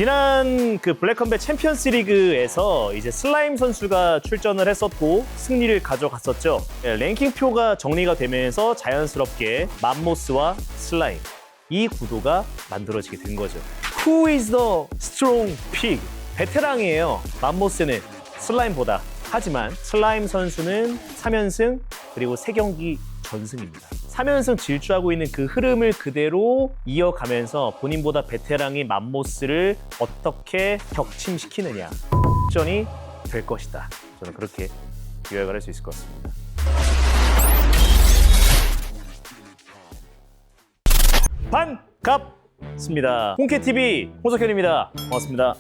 지난 그 블랙컴뱃 챔피언스 리그에서 이제 슬라임 선수가 출전을 했었고 승리를 가져갔었죠. 랭킹표가 정리가 되면서 자연스럽게 맘모스와 슬라임 이 구도가 만들어지게 된 거죠. Who is the strong pig? 베테랑이에요. 맘모스는 슬라임보다. 하지만 슬라임 선수는 3연승 그리고 3경기 전승입니다. 3연승 질주하고 있는 그 흐름을 그대로 이어가면서 본인보다 베테랑인 맘모스를 어떻게 격침시키느냐 전이 될 것이다. 저는 그렇게 요약을 할 수 있을 것 같습니다. 반갑습니다. 홍케TV 홍석현입니다. 반갑습니다.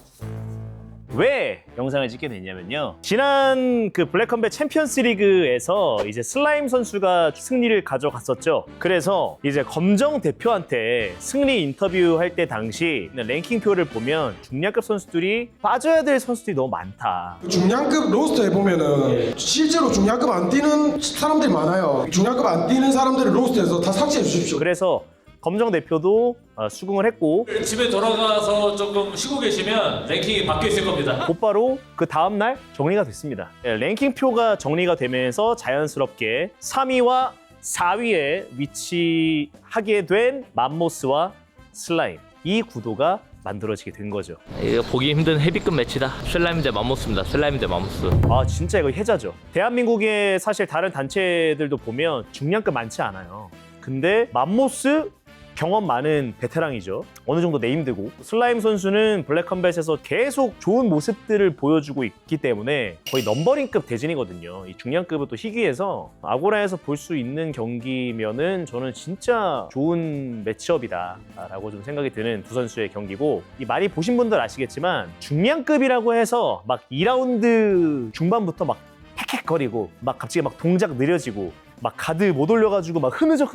왜 영상을 찍게 됐냐면요. 지난 그 블랙컴뱃 챔피언스 리그에서 이제 슬라임 선수가 승리를 가져갔었죠. 그래서 이제 검정 대표한테 승리 인터뷰할 때 당시 랭킹표를 보면 중량급 선수들이 빠져야 될 선수들이 너무 많다. 중량급 로스터에 보면은 실제로 중량급 안 뛰는 사람들이 많아요. 중량급 안 뛰는 사람들을 로스터에서 다 삭제해 주십시오. 그래서 검정 대표도 수긍을 했고 집에 돌아가서 조금 쉬고 계시면 랭킹이 바뀌어 있을 겁니다. 곧바로 그 다음날 정리가 됐습니다. 랭킹표가 정리가 되면서 자연스럽게 3위와 4위에 위치하게 된 맘모스와 슬라임 이 구도가 만들어지게 된 거죠. 이거 보기 힘든 헤비급 매치다. 슬라임 대 맘모스입니다. 슬라임 대 맘모스. 아 진짜 이거 해자죠. 대한민국의 사실 다른 단체들도 보면 중량급 많지 않아요. 근데 맘모스 경험 많은 베테랑이죠. 어느 정도 네임드고 슬라임 선수는 블랙컴뱃에서 계속 좋은 모습들을 보여주고 있기 때문에 거의 넘버링급 대진이거든요. 이 중량급은 또 희귀해서 아고라에서 볼 수 있는 경기면은 저는 진짜 좋은 매치업이다 라고 좀 생각이 드는 두 선수의 경기고 이 많이 보신 분들 아시겠지만 중량급이라고 해서 막 2라운드 중반부터 막 헥헥거리고 막 갑자기 막 동작 느려지고 막 가드 못 올려가지고 막 흐느적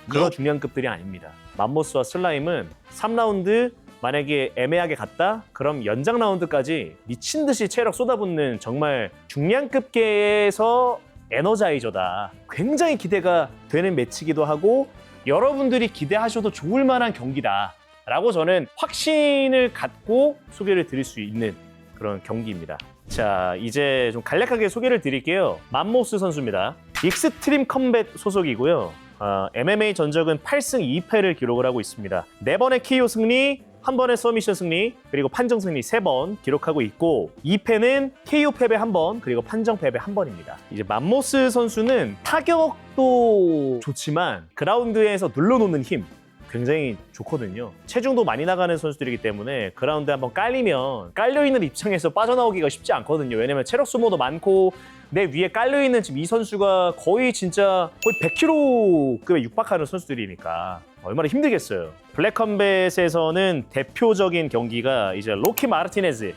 그런 중량급들이 아닙니다. 맘모스와 슬라임은 3라운드 만약에 애매하게 갔다? 그럼 연장 라운드까지 미친 듯이 체력 쏟아붓는 정말 중량급계에서 에너자이저다. 굉장히 기대가 되는 매치기도 하고 여러분들이 기대하셔도 좋을 만한 경기다 라고 저는 확신을 갖고 소개를 드릴 수 있는 그런 경기입니다. 자, 이제 좀 간략하게 소개를 드릴게요. 맘모스 선수입니다. 익스트림 컴뱃 소속이고요. MMA 전적은 8승 2패를 기록을 하고 있습니다. 4번의 KO 승리, 1번의 서미션 승리, 그리고 판정 승리 3번 기록하고 있고 2패는 KO 패배 1번, 그리고 판정 패배 1번입니다. 이제 맘모스 선수는 타격도 좋지만 그라운드에서 눌러놓는 힘 굉장히 좋거든요. 체중도 많이 나가는 선수들이기 때문에 그라운드에 한번 깔리면 깔려있는 입장에서 빠져나오기가 쉽지 않거든요. 왜냐면 체력 소모도 많고 내 위에 깔려있는 지금 이 선수가 거의 진짜 거의 100kg급에 육박하는 선수들이니까 얼마나 힘들겠어요. 블랙컴뱃에서는 대표적인 경기가 이제 로키 마르티네즈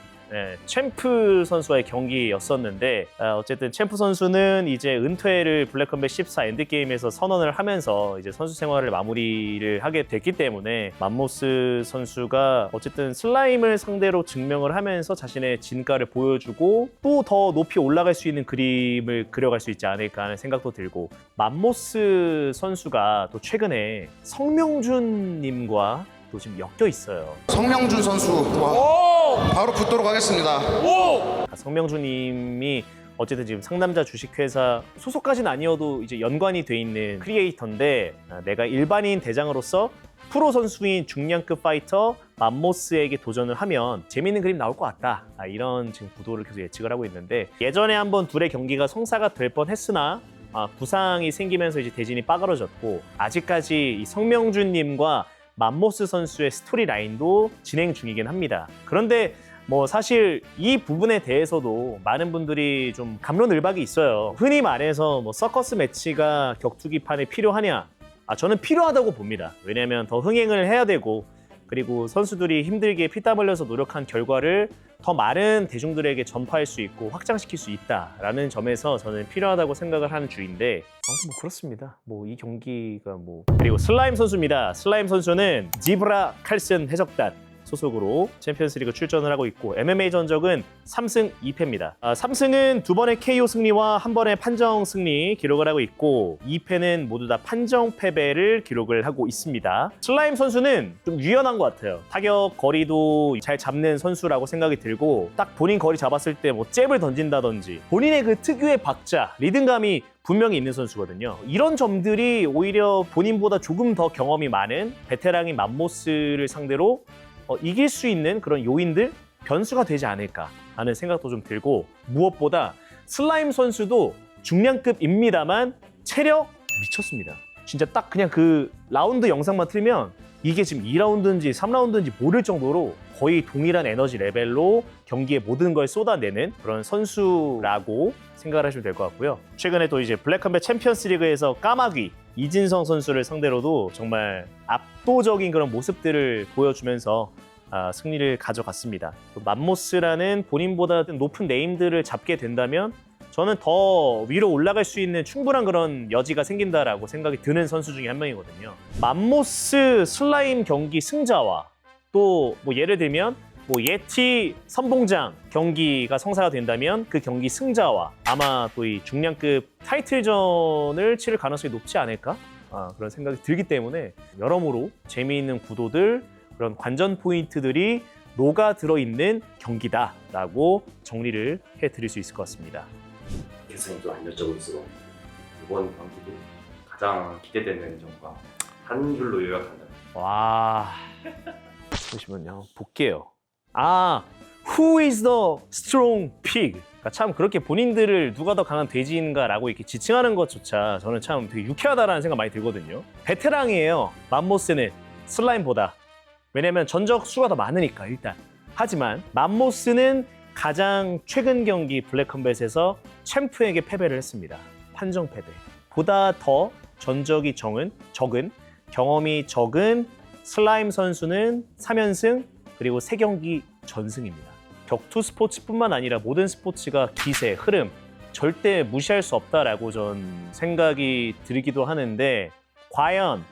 챔프 선수와의 경기였었는데 어쨌든 챔프 선수는 이제 은퇴를 블랙컴뱃 14 엔드게임에서 선언을 하면서 이제 선수 생활을 마무리를 하게 됐기 때문에 맘모스 선수가 어쨌든 슬라임을 상대로 증명을 하면서 자신의 진가를 보여주고 또 더 높이 올라갈 수 있는 그림을 그려갈 수 있지 않을까 하는 생각도 들고 맘모스 선수가 또 최근에 성명준 님과 또 지금 엮여 있어요. 성명준 선수와 바로 붙도록 하겠습니다. 성명준 님이 어쨌든 지금 상남자 주식회사 소속까지는 아니어도 이제 연관이 돼 있는 크리에이터인데 내가 일반인 대장으로서 프로 선수인 중량급 파이터 맘모스에게 도전을 하면 재밌는 그림 나올 것 같다. 이런 지금 구도를 계속 예측을 하고 있는데 예전에 한번 둘의 경기가 성사가 될 뻔했으나 부상이 생기면서 이제 대진이 빠그러졌고 아직까지 이 성명준 님과 맘모스 선수의 스토리 라인도 진행 중이긴 합니다. 그런데 뭐 사실 이 부분에 대해서도 많은 분들이 좀 갑론을박이 있어요. 흔히 말해서 뭐 서커스 매치가 격투기판에 필요하냐? 저는 필요하다고 봅니다. 왜냐하면 더 흥행을 해야 되고 그리고 선수들이 힘들게 피땀 흘려서 노력한 결과를 더 많은 대중들에게 전파할 수 있고 확장시킬 수 있다라는 점에서 저는 필요하다고 생각을 하는 주인데 아무튼 뭐 그렇습니다. 뭐 이 경기가 뭐 그리고 슬라임 선수입니다. 슬라임 선수는 지브라 칼슨 해적단 소속으로 챔피언스리그 출전을 하고 있고 MMA 전적은 3승 2패입니다. 3승은 2번의 KO 승리와 1번의 판정 승리 기록을 하고 있고 2패는 모두 다 판정 패배를 기록을 하고 있습니다. 슬라임 선수는 좀 유연한 것 같아요. 타격 거리도 잘 잡는 선수라고 생각이 들고 딱 본인 거리 잡았을 때 뭐 잽을 던진다든지 본인의 그 특유의 박자, 리듬감이 분명히 있는 선수거든요. 이런 점들이 오히려 본인보다 조금 더 경험이 많은 베테랑인 맘모스를 상대로 이길 수 있는 그런 요인들, 변수가 되지 않을까 하는 생각도 좀 들고 무엇보다 슬라임 선수도 중량급입니다만 체력 미쳤습니다. 진짜 딱 그냥 그 라운드 영상만 틀면 이게 지금 2라운드인지 3라운드인지 모를 정도로 거의 동일한 에너지 레벨로 경기에 모든 걸 쏟아내는 그런 선수라고 생각을 하시면 될 것 같고요. 최근에 또 이제 블랙컴뱃 챔피언스 리그에서 까마귀 이진성 선수를 상대로도 정말 압도적인 그런 모습들을 보여주면서 승리를 가져갔습니다. 또 맘모스라는 본인보다 높은 네임들을 잡게 된다면 저는 더 위로 올라갈 수 있는 충분한 그런 여지가 생긴다라고 생각이 드는 선수 중에 한 명이거든요. 맘모스 슬라임 경기 승자와 또 뭐 예를 들면 뭐 예티 선봉장 경기가 성사가 된다면 그 경기 승자와 아마 또 이 중량급 타이틀전을 치를 가능성이 높지 않을까? 그런 생각이 들기 때문에 여러모로 재미있는 구도들, 그런 관전 포인트들이 녹아 들어있는 경기다라고 정리를 해드릴 수 있을 것 같습니다. 개성도 안 여쭤볼수록 이번 경기도 가장 기대되는 점과 한 줄로 요약한다면 와, 보시면요, 볼게요. Who is the strong pig? 그러니까 참 그렇게 본인들을 누가 더 강한 돼지인가라고 이렇게 지칭하는 것조차 저는 참 되게 유쾌하다라는 생각 많이 들거든요. 베테랑이에요. 맘모스는 슬라임보다. 왜냐면 전적 수가 더 많으니까 일단. 하지만 맘모스는 가장 최근 경기 블랙컴뱃에서 챔프에게 패배를 했습니다. 판정 패배. 보다 더 전적이 적은 경험이 적은 슬라임 선수는 3연승 그리고 3경기 전승입니다. 격투 스포츠뿐만 아니라 모든 스포츠가 기세, 흐름 절대 무시할 수 없다라고 전 생각이 들기도 하는데 과연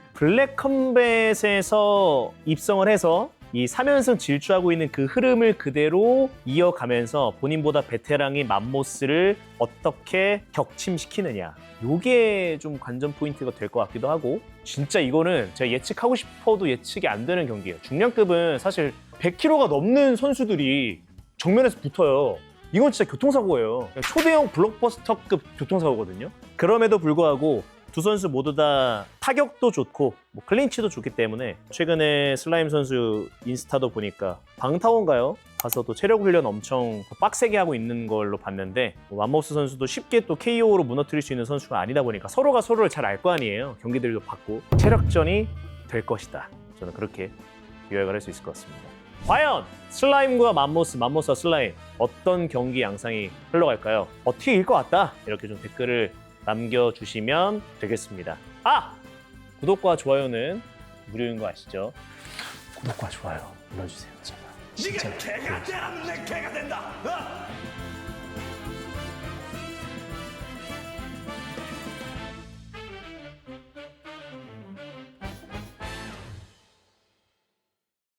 블랙컴뱃에서 입성을 해서 이 3연승 질주하고 있는 그 흐름을 그대로 이어가면서 본인보다 베테랑인 맘모스를 어떻게 격침시키느냐. 요게 좀 관전 포인트가 될 것 같기도 하고 진짜 이거는 제가 예측하고 싶어도 예측이 안 되는 경기예요. 중량급은 사실 100kg가 넘는 선수들이 정면에서 붙어요. 이건 진짜 교통사고예요. 초대형 블록버스터급 교통사고거든요. 그럼에도 불구하고 두 선수 모두 다 타격도 좋고 뭐 클린치도 좋기 때문에 최근에 슬라임 선수 인스타도 보니까 방타원가요? 가서 또 체력 훈련 엄청 빡세게 하고 있는 걸로 봤는데 맘모스 선수도 쉽게 또 KO로 무너뜨릴 수 있는 선수가 아니다 보니까 서로가 서로를 잘 알 거 아니에요. 경기들도 받고 체력전이 될 것이다. 저는 그렇게 요약을 할 수 있을 것 같습니다. 과연 슬라임과 맘모스와 슬라임 어떤 경기 양상이 흘러갈까요? 어떻게 이길 것 같다? 이렇게 좀 댓글을 남겨주시면 되겠습니다. 구독과 좋아요는 무료인 거 아시죠? 구독과 좋아요 눌러주세요. 제발. 진짜. 네가 개가 되라면 내 개가 된다.